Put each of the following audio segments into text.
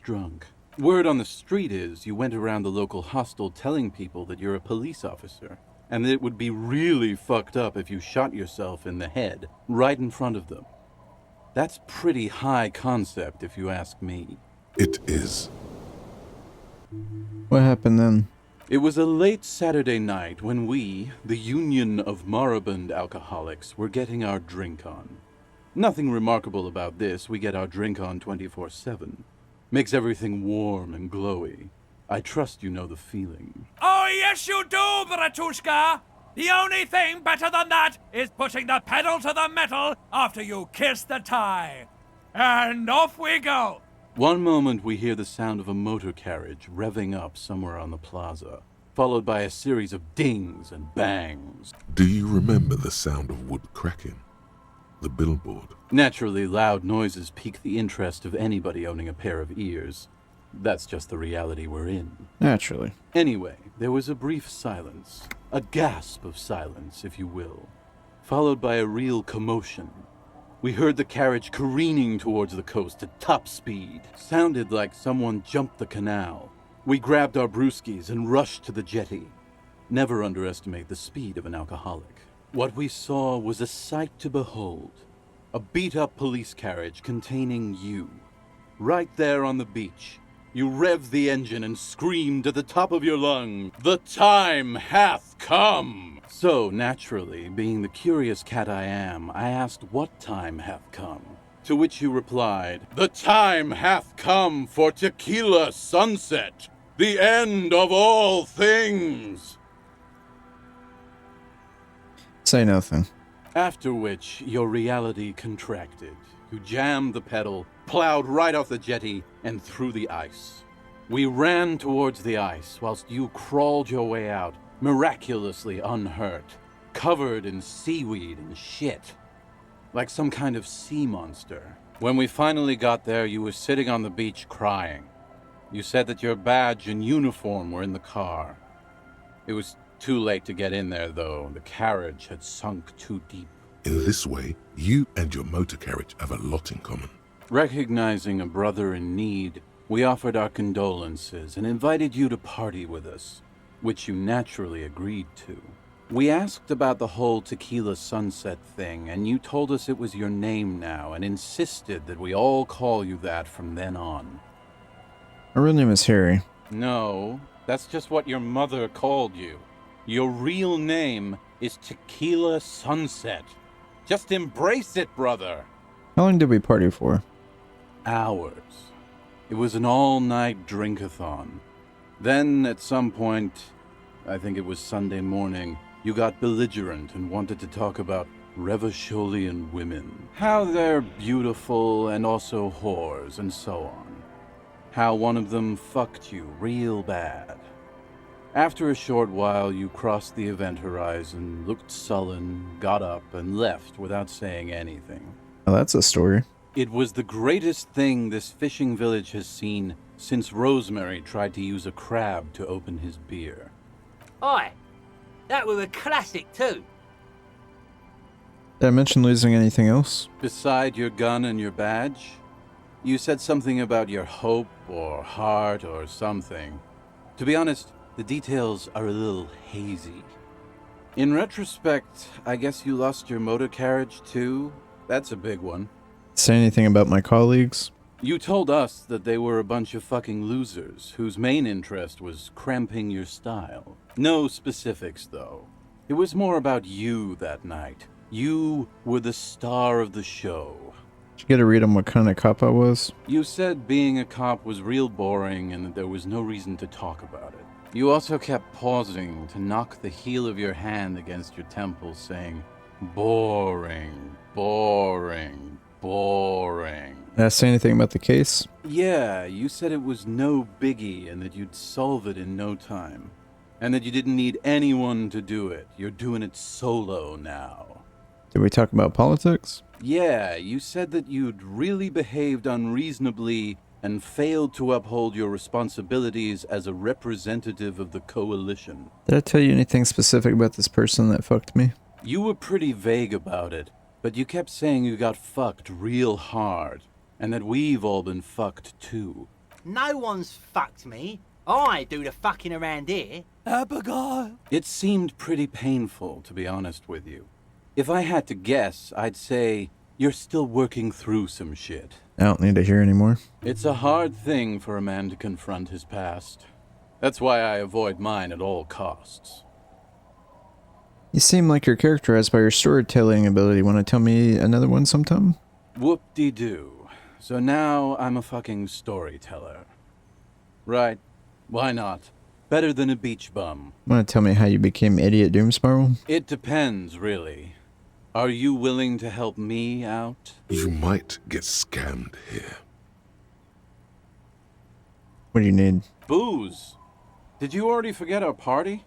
drunk. Word on the street is you went around the local hostel telling people that you're a police officer, and that it would be really fucked up if you shot yourself in the head right in front of them. That's pretty high concept, if you ask me. It is. What happened then? It was a late Saturday night when we, the Union of Moribund Alcoholics, were getting our drink on. Nothing remarkable about this. We get our drink on 24/7. Makes everything warm and glowy. I trust you know the feeling. Oh, yes you do, Bratushka! The only thing better than that is putting the pedal to the metal after you kiss the tie. And off we go! One moment we hear the sound of a motor carriage revving up somewhere on the plaza, followed by a series of dings and bangs. Do you remember the sound of wood cracking? The billboard? Naturally, loud noises pique the interest of anybody owning a pair of ears. That's just the reality we're in. Naturally. Anyway, there was a brief silence. A gasp of silence, if you will. Followed by a real commotion. We heard the carriage careening towards the coast at top speed. Sounded like someone jumped the canal. We grabbed our brewskis and rushed to the jetty. Never underestimate the speed of an alcoholic. What we saw was a sight to behold. A beat-up police carriage containing you. Right there on the beach. You revved the engine and screamed at the top of your lungs, "The time hath come!" So, naturally, being the curious cat I am, I asked what time hath come. To which you replied, "The time hath come for tequila sunset, the end of all things." Say nothing. After which, your reality contracted. You jammed the pedal, plowed right off the jetty, and through the ice. We ran towards the ice, whilst you crawled your way out, miraculously unhurt, covered in seaweed and shit, like some kind of sea monster. When we finally got there, you were sitting on the beach crying. You said that your badge and uniform were in the car. It was too late to get in there, though. The carriage had sunk too deep. In this way, you and your motor carriage have a lot in common. Recognizing a brother in need, we offered our condolences and invited you to party with us, which you naturally agreed to. We asked about the whole tequila sunset thing, and you told us it was your name now and insisted that we all call you that from then on. My real name is Harry. No, that's just what your mother called you. Your real name is Tequila Sunset. Just embrace it, brother. How long did we party for? Hours. It was an all-night drink-a-thon. Then, at some point, I think it was Sunday morning, you got belligerent and wanted to talk about Revacholian women. How they're beautiful and also whores and so on. How one of them fucked you real bad. After a short while, you crossed the event horizon, looked sullen, got up, and left without saying anything. Oh, that's a story. It was the greatest thing this fishing village has seen since Rosemary tried to use a crab to open his beer. Oi, that was a classic too. Did I mention losing anything else? Beside your gun and your badge, you said something about your hope or heart or something. To be honest, the details are a little hazy. In retrospect, I guess you lost your motor carriage too? That's a big one. Say anything about my colleagues? You told us that they were a bunch of fucking losers whose main interest was cramping your style. No specifics, though. It was more about you that night. You were the star of the show. Did you get a read on what kind of cop I was? You said being a cop was real boring and that there was no reason to talk about it. You also kept pausing to knock the heel of your hand against your temple, saying, "Boring, boring, boring." Did I say anything about the case? Yeah, you said it was no biggie and that you'd solve it in no time. And that you didn't need anyone to do it. You're doing it solo now. Did we talk about politics? Yeah, you said that you'd really behaved unreasonably and failed to uphold your responsibilities as a representative of the coalition. Did I tell you anything specific about this person that fucked me? You were pretty vague about it, but you kept saying you got fucked real hard, and that we've all been fucked too. No one's fucked me. I do the fucking around here. Abigail. It seemed pretty painful, to be honest with you. If I had to guess, I'd say you're still working through some shit. I don't need to hear anymore. It's a hard thing for a man to confront his past. That's why I avoid mine at all costs. You seem like you're characterized by your storytelling ability. Want to tell me another one sometime? Whoop-de-doo. So now I'm a fucking storyteller. Right. Why not? Better than a beach bum. Want to tell me how you became Idiot Doom Spiral? It depends, really. Are you willing to help me out? You might get scammed here. What do you need? Booze. Did you already forget our party?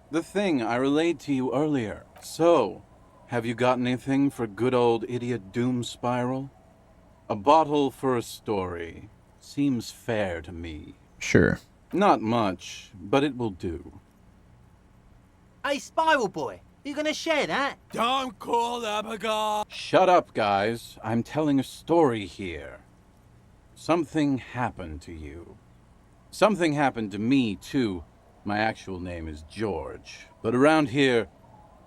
The thing I relayed to you earlier. So, have you got anything for good old Idiot Doom Spiral? A bottle for a story. Seems fair to me. Sure. Not much, but it will do. Hey, Spiral Boy, you gonna share that? Don't call Abigail. Shut up, guys. I'm telling a story here. Something happened to you. Something happened to me, too. My actual name is George. But around here,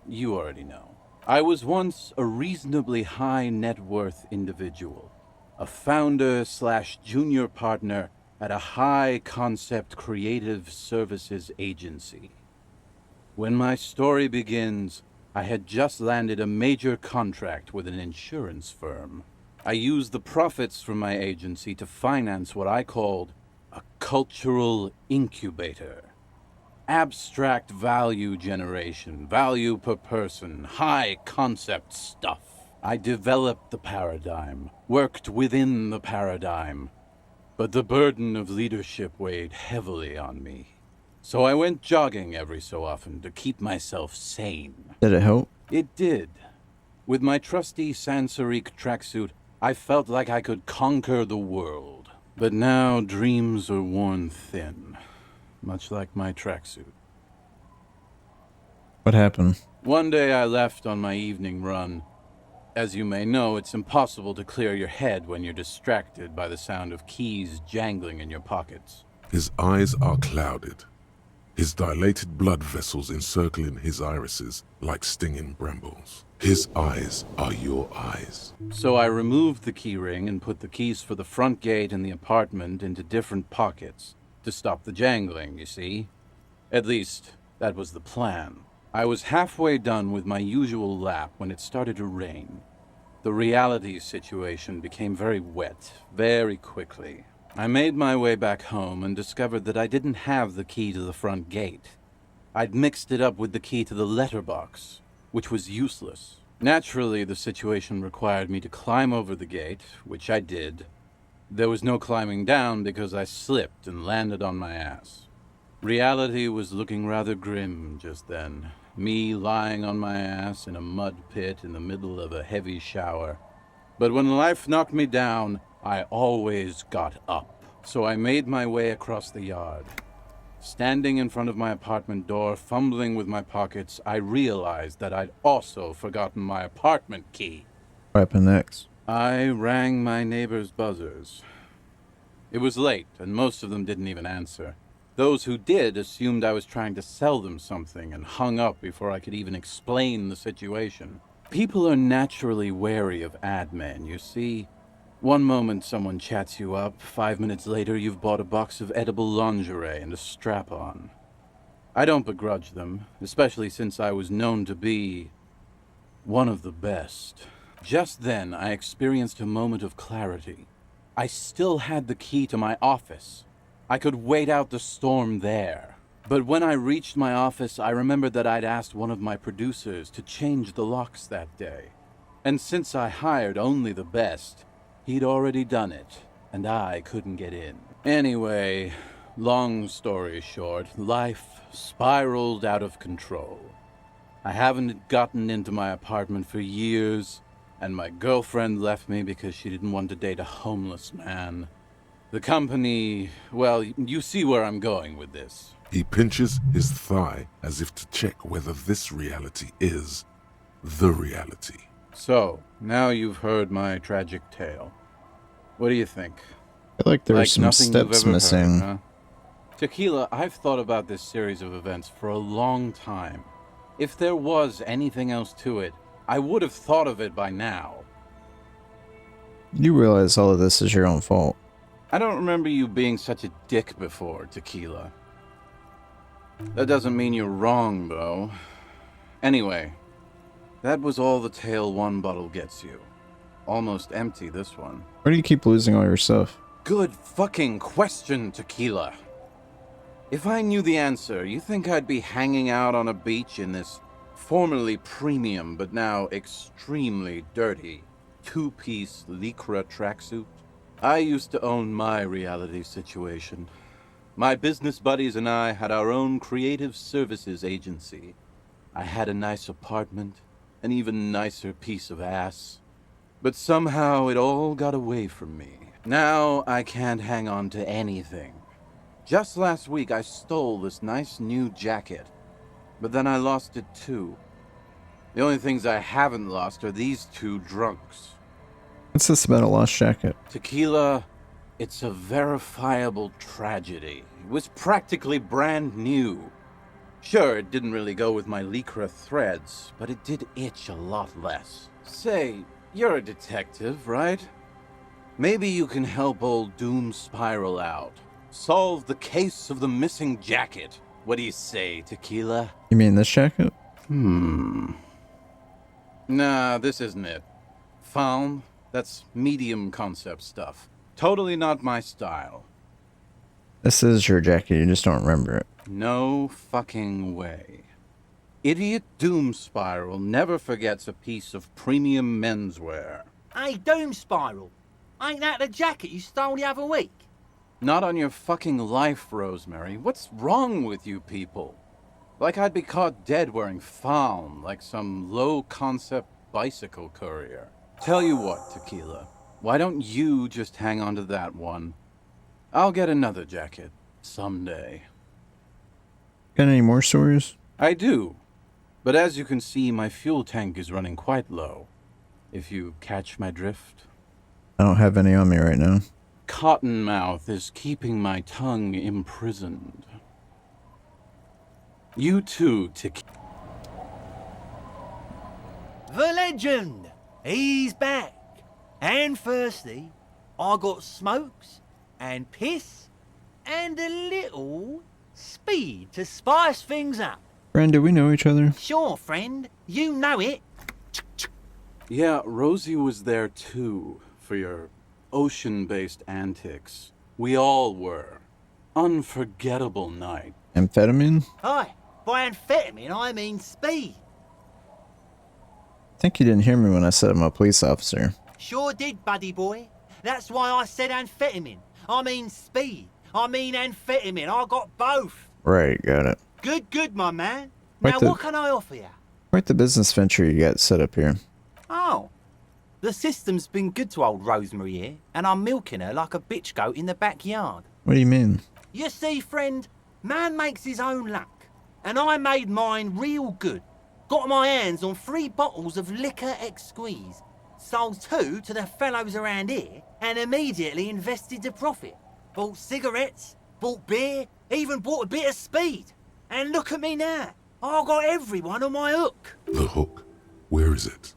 you already know. I was once a reasonably high net worth individual. A founder/junior partner at a high-concept creative services agency. When my story begins, I had just landed a major contract with an insurance firm. I used the profits from my agency to finance what I called a cultural incubator. Abstract value generation, value per person, high-concept stuff. I developed the paradigm, worked within the paradigm, but the burden of leadership weighed heavily on me. So I went jogging every so often to keep myself sane. Did it help? It did. With my trusty Sansarique tracksuit, I felt like I could conquer the world. But now dreams are worn thin, much like my tracksuit. What happened? One day I left on my evening run. As you may know, it's impossible to clear your head when you're distracted by the sound of keys jangling in your pockets. His eyes are clouded. His dilated blood vessels encircling his irises like stinging brambles. His eyes are your eyes. So I removed the key ring and put the keys for the front gate and the apartment into different pockets to stop the jangling, you see? At least, that was the plan. I was halfway done with my usual lap when it started to rain. The reality situation became very wet, very quickly. I made my way back home and discovered that I didn't have the key to the front gate. I'd mixed it up with the key to the letterbox, which was useless. Naturally, the situation required me to climb over the gate, which I did. There was no climbing down because I slipped and landed on my ass. Reality was looking rather grim just then. Me lying on my ass in a mud pit in the middle of a heavy shower. But when life knocked me down, I always got up. So I made my way across the yard. Standing in front of my apartment door, fumbling with my pockets, I realized that I'd also forgotten my apartment key. What happened next? I rang my neighbor's buzzers. It was late, and most of them didn't even answer. Those who did assumed I was trying to sell them something and hung up before I could even explain the situation. People are naturally wary of ad men, you see. One moment someone chats you up, 5 minutes later you've bought a box of edible lingerie and a strap-on. I don't begrudge them, especially since I was known to be one of the best. Just then I experienced a moment of clarity. I still had the key to my office. I could wait out the storm there. But when I reached my office, I remembered that I'd asked one of my producers to change the locks that day. And since I hired only the best, he'd already done it, and I couldn't get in. Anyway, long story short, life spiraled out of control. I haven't gotten into my apartment for years, and my girlfriend left me because she didn't want to date a homeless man. The company, well, you see where I'm going with this. He pinches his thigh as if to check whether this reality is the reality. So, now you've heard my tragic tale. What do you think? I feel like there's some nothing you've steps ever missing. heard, huh? Tequila, I've thought about this series of events for a long time. If there was anything else to it, I would have thought of it by now. You realize all of this is your own fault. I don't remember you being such a dick before, Tequila. That doesn't mean you're wrong, though. Anyway, that was all the tale one bottle gets you. Almost empty, this one. Why do you keep losing all your stuff? Good fucking question, Tequila. If I knew the answer, you think I'd be hanging out on a beach in this formerly premium but now extremely dirty two-piece lycra tracksuit? I used to own my reality situation. My business buddies and I had our own creative services agency. I had a nice apartment, an even nicer piece of ass. But somehow it all got away from me. Now I can't hang on to anything. Just last week I stole this nice new jacket, but then I lost it too. The only things I haven't lost are these two drunks. What's this about a lost jacket? Tequila, it's a verifiable tragedy. It was practically brand new. Sure, it didn't really go with my lycra threads, but it did itch a lot less. Say, you're a detective, right? Maybe you can help old Doom Spiral out. Solve the case of the missing jacket. What do you say, Tequila? You mean this jacket? Nah, this isn't it. Found? That's medium concept stuff. Totally not my style. This is your jacket, you just don't remember it. No fucking way. Idiot Doom Spiral never forgets a piece of premium menswear. Hey, Doom Spiral. Ain't that the jacket you stole the other week? Not on your fucking life, Rosemary. What's wrong with you people? Like I'd be caught dead wearing fawn, like some low-concept bicycle courier. Tell you what, Tequila. Why don't you just hang on to that one? I'll get another jacket. Someday. Got any more stories? I do. But as you can see, my fuel tank is running quite low. If you catch my drift. I don't have any on me right now. Cottonmouth is keeping my tongue imprisoned. You too, Tequila. The legend! He's back. And firstly, I got smokes and piss and a little speed to spice things up. Friend, do we know each other? Sure, friend. You know it. Yeah, Rosie was there too, for your ocean-based antics. We all were. Unforgettable night. Amphetamine? Hi. By amphetamine, I mean speed. I think you didn't hear me when I said I'm a police officer. Sure did, buddy boy. That's why I said amphetamine. I mean speed. I mean amphetamine. I got both. Right, got it. Good, my man. Quite Now, what can I offer you? Quite the business venture you got set up here. Oh. The system's been good to old Rosemary here, and I'm milking her like a bitch goat in the backyard. What do you mean? You see, friend, man makes his own luck. And I made mine real good. Got my hands on 3 bottles of liquor ex-squeeze. Sold 2 to the fellows around here, and immediately invested the profit. Bought cigarettes, bought beer, even bought a bit of speed. And look at me now. I got everyone on my hook. The hook. Where is it?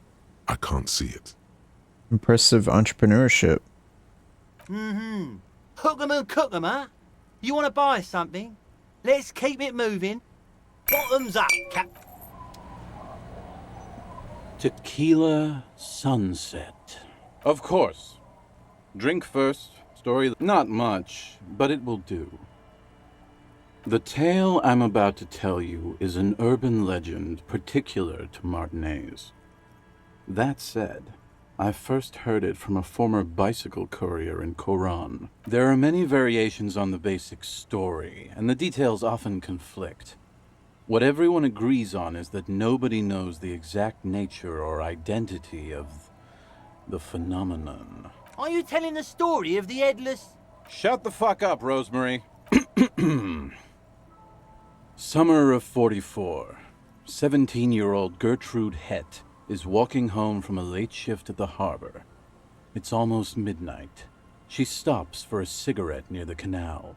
I can't see it. Impressive entrepreneurship. Hook 'em and cook 'em, huh? You want to buy something? Let's keep it moving. Bottoms up, Cap. Tequila Sunset. Of course. Drink first. Story not much, but it will do. The tale I'm about to tell you is an urban legend particular to Martinez. That said, I first heard it from a former bicycle courier in Coron. There are many variations on the basic story, and the details often conflict. What everyone agrees on is that nobody knows the exact nature or identity of the phenomenon. Are you telling the story of the headless... Shut the fuck up, Rosemary. Summer of 44. 17-year-old Gertrude Het is walking home from a late shift at the harbor. It's almost midnight. She stops for a cigarette near the canal.